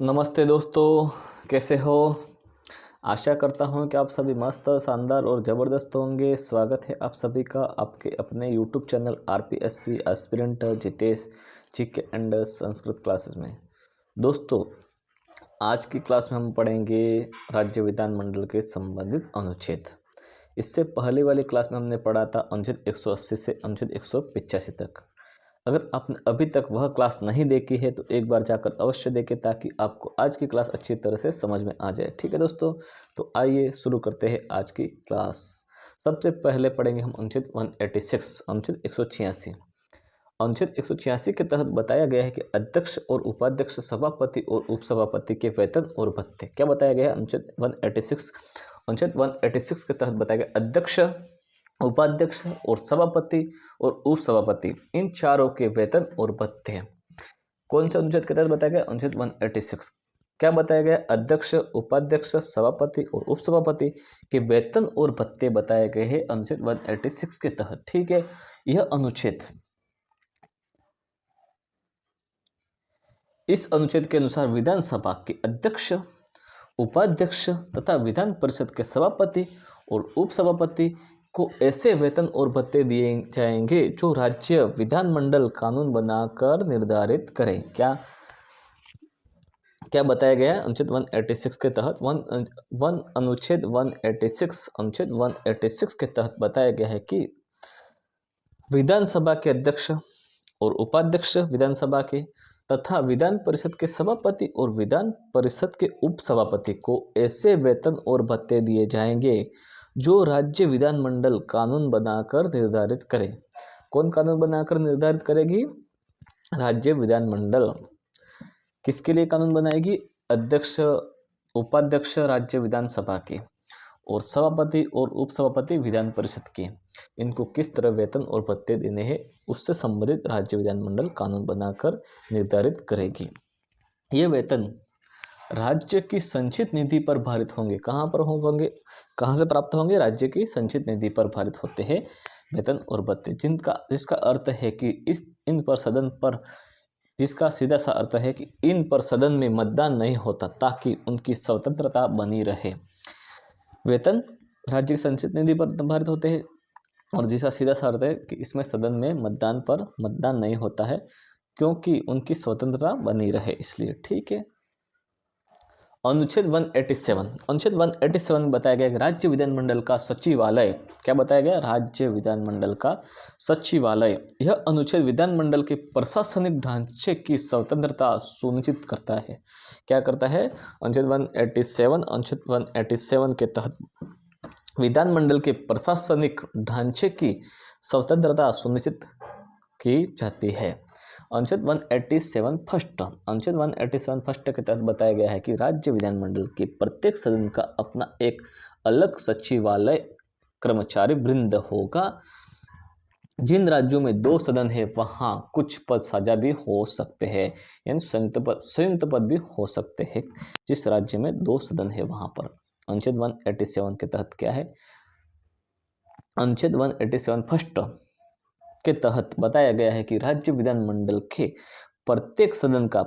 नमस्ते दोस्तों, कैसे हो? आशा करता हूँ कि आप सभी मस्त, शानदार और ज़बरदस्त होंगे। स्वागत है आप सभी का आपके अपने YouTube channel RPSC aspirant Jitesh GK and Sanskrit classes में। दोस्तों, आज की क्लास में हम पढ़ेंगे राज्य विधानमंडल के संबंधित अनुच्छेद। इससे पहले वाली क्लास में हमने पढ़ा था अनुच्छेद 180 से अनुच्छेद 185 तक। अगर आपने अभी तक वह क्लास नहीं देखी है तो एक बार जाकर अवश्य देखें ताकि आपको आज की क्लास अच्छी तरह से समझ में आ जाए। ठीक है दोस्तों, तो आइए शुरू करते हैं आज की क्लास। सबसे पहले पढ़ेंगे हम अनुच्छेद 186, अनुच्छेद 186। अनुच्छेद 186 के तहत बताया गया है कि अध्यक्ष और उपाध्यक्ष, सभापति और उपसभापति के वेतन और भत्ते। क्या बताया गया है? अनुच्छेद 186, अनुच्छेद 186 के तहत बताया गया अध्यक्ष, उपाध्यक्ष और सभापति और उपसभापति, इन चारों के वेतन और भत्ते हैं। कौन से अनुच्छेद के तहत बताया गया? अनुच्छेद 186। क्या बताया गया? अध्यक्ष, उपाध्यक्ष, सभापति और उपसभापति के वेतन और भत्ते बताए गए हैं अनुच्छेद 186 के तहत। ठीक है, यह अनुच्छेद, इस अनुच्छेद के अनुसार विधानसभा के अध्यक्ष, उपाध्यक्ष तथा विधान परिषद के सभापति और उपसभापति को ऐसे वेतन और भत्ते दिए जाएंगे जो राज्य विधानमंडल कानून बनाकर निर्धारित करे। क्या बताया गया है? अनुच्छेद 186 के तहत अनुच्छेद 186 के तहत बताया गया है कि विधानसभा के अध्यक्ष और उपाध्यक्ष विधानसभा के तथा विधान परिषद के सभापति और विधान परिषद के उपसभापति को ऐसे वेतन और भत्ते दिए जाएंगे जो राज्य विधानमंडल कानून बनाकर निर्धारित करे। कौन कानून बनाकर निर्धारित करेगी? राज्य विधानमंडल। किसके लिए कानून बनाएगी? अध्यक्ष, उपाध्यक्ष राज्य विधानसभा के और सभापति और उपसभापति विधान परिषद के, इनको किस तरह वेतन और भत्ते देने हैं उससे संबंधित राज्य विधानमंडल कानून बनाकर निर्धारित करेगी। ये वेतन राज्य की संचित निधि पर भारित होंगे। कहाँ पर होंगे? कहाँ से प्राप्त होंगे? राज्य की संचित निधि पर भारित होते हैं वेतन और भत्ते, जिसका अर्थ है कि इन पर सदन पर, जिसका सीधा सा अर्थ है कि इन पर सदन में मतदान नहीं होता ताकि उनकी स्वतंत्रता बनी रहे। वेतन राज्य की संचित निधि पर भारित होते हैं और जिसका सीधा सा अर्थ है कि इसमें सदन में मतदान नहीं होता है क्योंकि उनकी स्वतंत्रता बनी रहे, इसलिए। ठीक है। अनुच्छेद 187 में बताया गया कि राज्य विधानमंडल का सचिवालय। क्या बताया गया? राज्य विधानमंडल का सचिवालय। यह अनुच्छेद विधानमंडल के प्रशासनिक ढांचे की स्वतंत्रता सुनिश्चित करता है। क्या करता है? अनुच्छेद 187 के तहत विधानमंडल के प्रशासनिक ढांचे की स्वतंत्रता सुनिश्चित की जाती है। अनुच्छेद 187 फर्स्ट के तहत बताया गया है कि राज्य विधानमंडल के प्रत्येक सदन का अपना एक अलग सचिवालय कर्मचारी वृंद होगा। जिन राज्यों में 2 सदन है वहाँ कुछ पद साझा भी हो सकते हैं, यानी संयुक्त पद भी हो सकते हैं। जिस राज्य में 2 सदन है वहाँ पर। अनुच्छेद 187 के तहत क्या है? अनुच्छेद 187 फर्स्ट के तहत बताया गया है कि राज्य विधानमंडल के प्रत्येक सदन का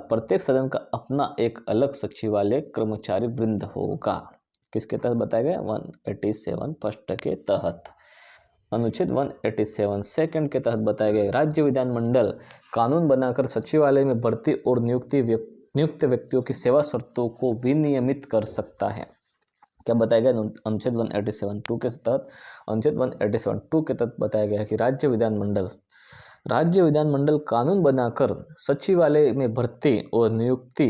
अपना एक अलग सचिवालय कर्मचारी वृंद होगा। किसके तहत बताया गया? 187 फर्स्ट के तहत। अनुच्छेद 187 सेकंड के तहत बताया गया राज्य विधानमंडल कानून बनाकर सचिवालय में भर्ती और नियुक्त व्यक्तियों की सेवा शर्तों को विनियमित कर सकता है। क्या बताया गया? अनुच्छेद 187(2) के तहत, अनुच्छेद 187(2) के तहत बताया गया है कि राज्य विधानमंडल कानून बनाकर सचिवालय में भर्ती और नियुक्त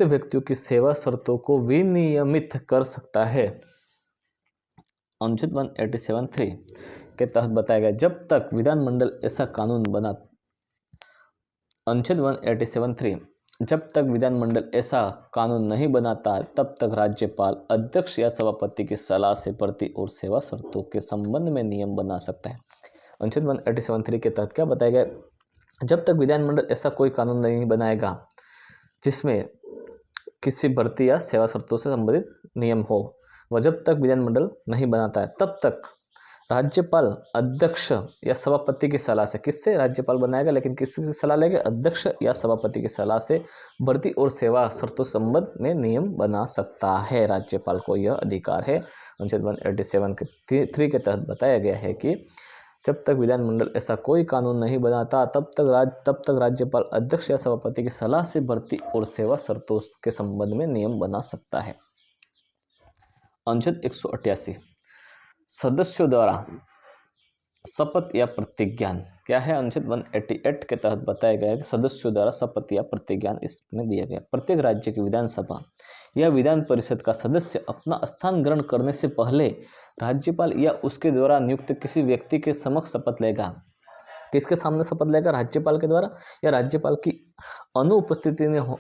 व्यक्तियों की सेवा शर्तों को विनियमित कर सकता है। अनुच्छेद 187(3) के तहत बताया गया जब तक विधानमंडल ऐसा कानून बना, अनुच्छेद 187(3) जब तक विधानमंडल ऐसा कानून नहीं बनाता तब तक राज्यपाल अध्यक्ष या सभापति की सलाह से भर्ती और सेवा शर्तों के संबंध में नियम बना सकता है। अनुच्छेद 187(3) के तहत क्या बताया गया? जब तक विधानमंडल ऐसा कोई कानून नहीं बनाएगा जिसमें किसी भर्ती या सेवा शर्तों से संबंधित नियम हो, वह जब तक विधानमंडल नहीं बनाता है तब तक राज्यपाल अध्यक्ष या सभापति की सलाह से, किससे राज्यपाल बनाएगा, लेकिन किसकी सलाह लेगा, अध्यक्ष या सभापति की सलाह से भर्ती और सेवा शर्तों संबंध में नियम बना सकता है। राज्यपाल को यह अधिकार है। अनुच्छेद 187 के 3 के तहत बताया गया है कि जब तक विधानमंडल ऐसा कोई कानून नहीं बनाता तब तक राज्यपाल अध्यक्ष या सभापति की सलाह से भर्ती और सेवा शर्तों के संबंध में नियम बना सकता है। अनुच्छेद 188 सदस्यों द्वारा शपथ या प्रतिज्ञान क्या है। अनुच्छेद 188 के तहत बताया गया है कि सदस्यों द्वारा शपथ या प्रतिज्ञान इसमें दिया गया। प्रत्येक राज्य की विधानसभा या विधान परिषद का सदस्य अपना स्थान ग्रहण करने से पहले राज्यपाल या उसके द्वारा नियुक्त किसी व्यक्ति के समक्ष शपथ लेगा। किसके सामने शपथ लेगा, राज्यपाल के द्वारा या राज्यपाल की अनुपस्थिति में हो।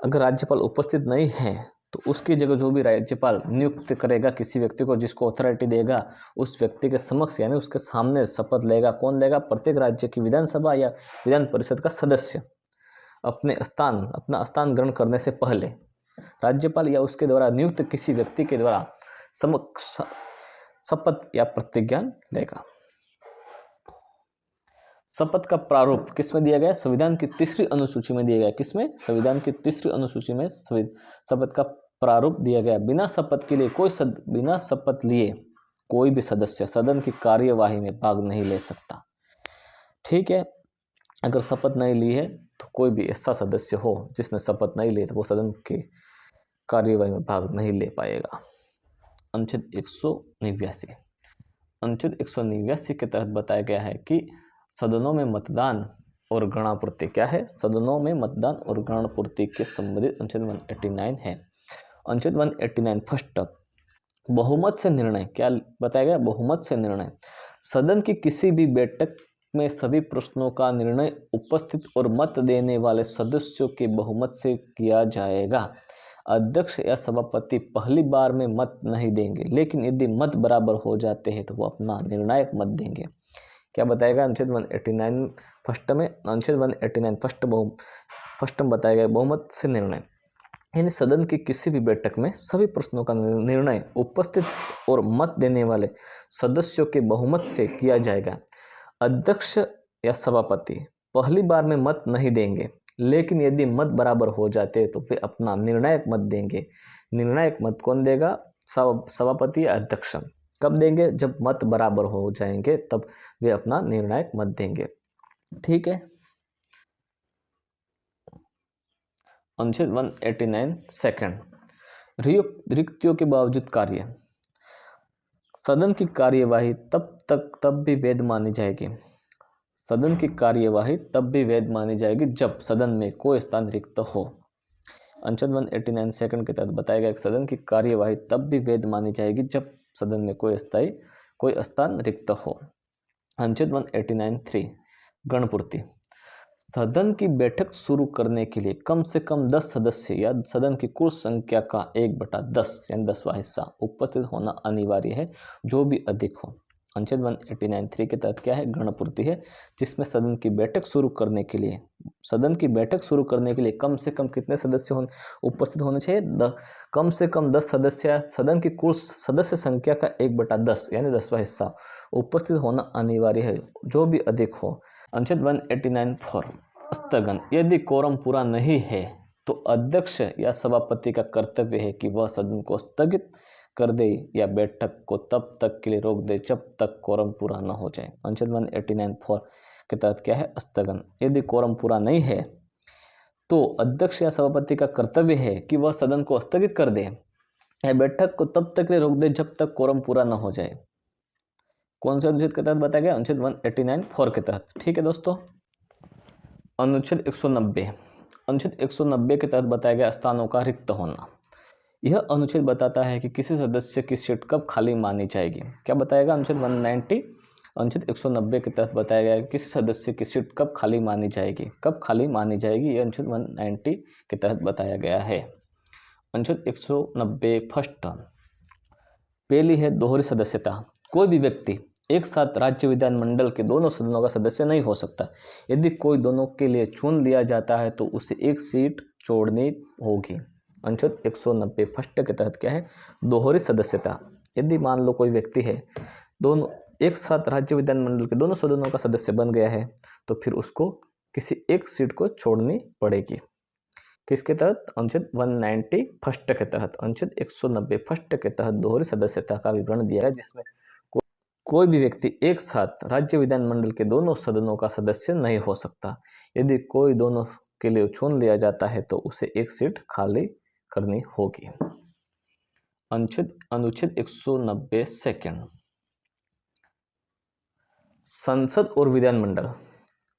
अगर राज्यपाल उपस्थित नहीं है तो उसकी जगह जो भी राज्यपाल नियुक्त करेगा किसी व्यक्ति को, जिसको अथॉरिटी देगा, उस व्यक्ति के समक्ष यानी उसके सामने शपथ लेगा। कौन लेगा, प्रत्येक राज्य की विधानसभा या विधान परिषद का सदस्य अपना स्थान ग्रहण करने से पहले राज्यपाल या उसके द्वारा नियुक्त किसी व्यक्ति के द्वारा समक्ष शपथ या प्रतिज्ञान लेगा। शपथ का प्रारूप किसमें दिया गया, संविधान की 3री अनुसूची में दिया गया। किसमें, संविधान की 3री अनुसूची में शपथ का प्रारूप दिया गया। बिना शपथ लिए कोई भी सदस्य सदन की कार्यवाही में भाग नहीं ले सकता। ठीक है, अगर शपथ नहीं ली है तो कोई भी ऐसा सदस्य हो जिसने शपथ नहीं ली तो वो सदन की कार्यवाही में भाग नहीं ले पाएगा। अनुच्छेद 189 अनुच्छेद 189 के तहत बताया गया है कि सदनों में मतदान और गणनापूर्ति क्या है, सदनों में मतदान और गणनापूर्ति के संबंधित अनुच्छेद 189 है। अनुच्छेद 189 फर्स्ट बहुमत से निर्णय क्या बताया गया, बहुमत से निर्णय। सदन की किसी भी बैठक में सभी प्रश्नों का निर्णय उपस्थित और मत देने वाले सदस्यों के बहुमत से किया जाएगा। अध्यक्ष या सभापति पहली बार में मत नहीं देंगे, लेकिन यदि मत बराबर हो जाते हैं तो वो अपना निर्णायक मत देंगे। क्या बताएगा अनुच्छेद 189 फर्स्ट में, अनुच्छेद 189 फर्स्ट में बताया गया बहुमत से निर्णय, यानी सदन की किसी भी बैठक में सभी प्रश्नों का निर्णय उपस्थित और मत देने वाले सदस्यों के बहुमत से किया जाएगा। अध्यक्ष या सभापति पहली बार में मत नहीं देंगे, लेकिन यदि मत बराबर हो जाते हैं तो वे अपना निर्णायक मत देंगे। निर्णायक मत कौन देगा, सभापति या अध्यक्ष। कब देंगे, जब मत बराबर हो जाएंगे तब वे अपना निर्णायक मत देंगे। ठीक है। अनुच्छेद 189 सेकंड रिक्तियों के बावजूद कार्य। सदन की कार्यवाही तब भी वैध मानी जाएगी। सदन की कार्यवाही तब भी वैध मानी जाएगी जब सदन में कोई स्थान रिक्त हो। अनुच्छेद 189 सेकंड के तहत बताया गया कि सदन की कार्यवाही तब भी वैध मानी जाएगी जब सदन में कोई स्थान रिक्त हो। अनुच्छेद 189(3) गणपूर्ति। सदन की बैठक शुरू करने के लिए कम से कम 10 सदस्य या सदन की कुल संख्या का 1/10 यानी 10वां हिस्सा उपस्थित होना अनिवार्य है, जो भी अधिक हो। अनुच्छेद 189(3) के तहत क्या है, गणपूर्ति है, जिसमें सदन की बैठक शुरू करने के लिए कम से कम कितने सदस्य उपस्थित होने चाहिए, कम से कम 10 सदस्य, सदन की कुल सदस्य संख्या का 1/10 यानी 10वां हिस्सा उपस्थित होना अनिवार्य है, जो भी अधिक हो। अनुच्छेद 189(4) स्थगन। यदि कोरम पूरा नहीं है तो अध्यक्ष या सभापति का कर्तव्य है कि वह सदन को स्थगित कर दे या बैठक को तब तक के लिए रोक दे जब तक कोरम पूरा न हो जाए। अनुच्छेद 189(4) के तहत क्या है, स्थगन। यदि कोरम पूरा नहीं है तो अध्यक्ष या सभापति का कर्तव्य है कि वह सदन को स्थगित कर दे या बैठक को तब तक के लिए रोक दे जब तक कोरम पूरा न हो जाए। कौन से अनुच्छेद के तहत बताया गया, अनुच्छेद 189(4) के तहत। ठीक है दोस्तों। अनुच्छेद 190 अनुच्छेद 190 के तहत बताया गया स्थानों का रिक्त होना। यह अनुच्छेद बताता है कि किसी सदस्य की सीट कब खाली मानी जाएगी। क्या बताएगा, अनुच्छेद 190 अनुच्छेद 190 के तहत बताया गया कि किसी सदस्य की सीट कब खाली मानी जाएगी, यह अनुच्छेद 190 के तहत बताया गया है। अनुच्छेद 190 फर्स्ट पहली है दोहरी सदस्यता। कोई भी व्यक्ति एक साथ राज्य विधानमंडल के दोनों सदनों का सदस्य नहीं हो सकता। यदि कोई दोनों के लिए चुन लिया जाता है तो उसे एक सीट छोड़नी होगी। अनुच्छेद 190 फर्स्ट के तहत क्या है, दोहरी सदस्यता। यदि मान लो कोई व्यक्ति है दोनों एक साथ राज्य विधानमंडल के दोनों सदनों का सदस्य बन गया है तो फिर उसको किसी एक सीट को छोड़नी पड़ेगी। किसके तहत? अनुच्छेद 190 फर्स्ट के तहत, अनुच्छेद 190 फर्स्ट के तहत दोहरी सदस्यता का विवरण दिया है, जिसमें कोई भी व्यक्ति एक साथ राज्य विधानमंडल के दोनों सदनों का सदस्य नहीं हो सकता। यदि कोई दोनों के लिए चुन लिया जाता है तो उसे एक सीट खाली करनी होगी। अनुच्छेद 190 सेकंड, संसद और विधानमंडल।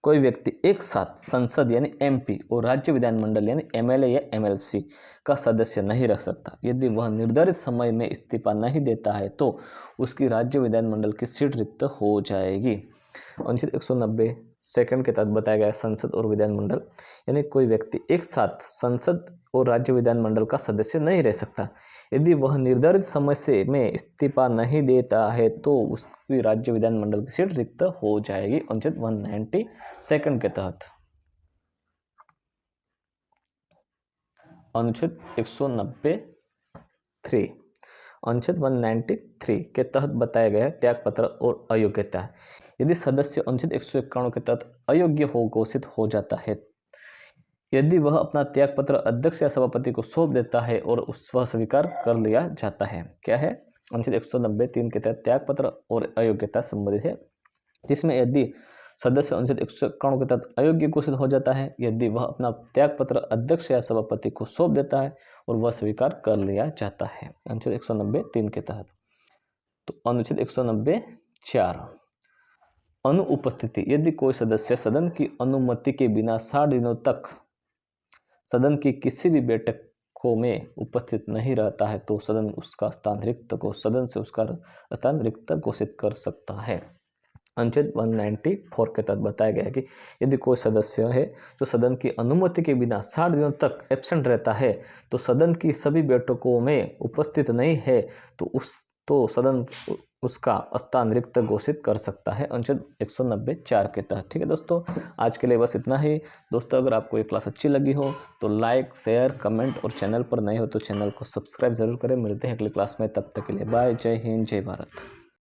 कोई व्यक्ति एक साथ संसद यानी एमपी और राज्य विधानमंडल यानी एमएलए या एमएलसी का सदस्य नहीं रह सकता। यदि वह निर्धारित समय में इस्तीफा नहीं देता है तो उसकी राज्य विधानमंडल की सीट रिक्त हो जाएगी। अनुच्छेद 190 सेकंड के तहत बताया गया संसद और विधानमंडल, यानी कोई व्यक्ति एक साथ संसद और राज्य विधानमंडल का सदस्य नहीं रह सकता। यदि वह निर्धारित समय से में इस्तीफा नहीं देता है तो उसकी राज्य विधानमंडल की सीट रिक्त हो जाएगी। अनुच्छेद 190 सेकंड के तहत। अनुच्छेद 193 अनुच्छेद 193 के तहत बताया गया त्यागपत्र और अयोग्यता। यदि सदस्य अनुच्छेद 151 के तहत अयोग्य हो घोषित हो जाता है, यदि वह अपना त्यागपत्र अध्यक्ष या सभापति को सौंप देता है और वह स्वीकार कर लिया जाता है। क्या है? अनुच्छेद 190(3) के तहत त्यागपत्र और अयोग्यता संबंधित है, जिसमें यदि सदस्य अनुच्छेद 151 के तहत अयोग्य घोषित हो जाता है, यदि वह अपना त्यागपत्र अध्यक्ष या सभापति को सौंप देता है और वह स्वीकार कर लिया जाता है। अनुच्छेद 190(3) के तहत। तो अनुच्छेद 190(4) अनुपस्थिति। यदि कोई सदस्य सदन की अनुमति के बिना 60 दिनों तक सदन की किसी भी बैठकों में उपस्थित नहीं रहता है तो सदन से उसका स्थान रिक्त घोषित कर सकता है। अनुच्छेद 194 के तहत बताया गया है कि यदि कोई सदस्य है जो सदन की अनुमति के बिना 60 दिनों तक एब्सेंट रहता है तो सदन की सभी बैठकों में उपस्थित नहीं है तो सदन उसका स्थान रिक्त घोषित कर सकता है। अनुच्छेद 190(4) के तहत। ठीक है दोस्तों, आज के लिए बस इतना ही। दोस्तों, अगर आपको ये क्लास अच्छी लगी हो तो लाइक, शेयर, कमेंट और चैनल पर नए हो तो चैनल को सब्सक्राइब जरूर करें। मिलते हैं अगली क्लास में, तब तक के लिए बाय। जय हिंद, जय भारत।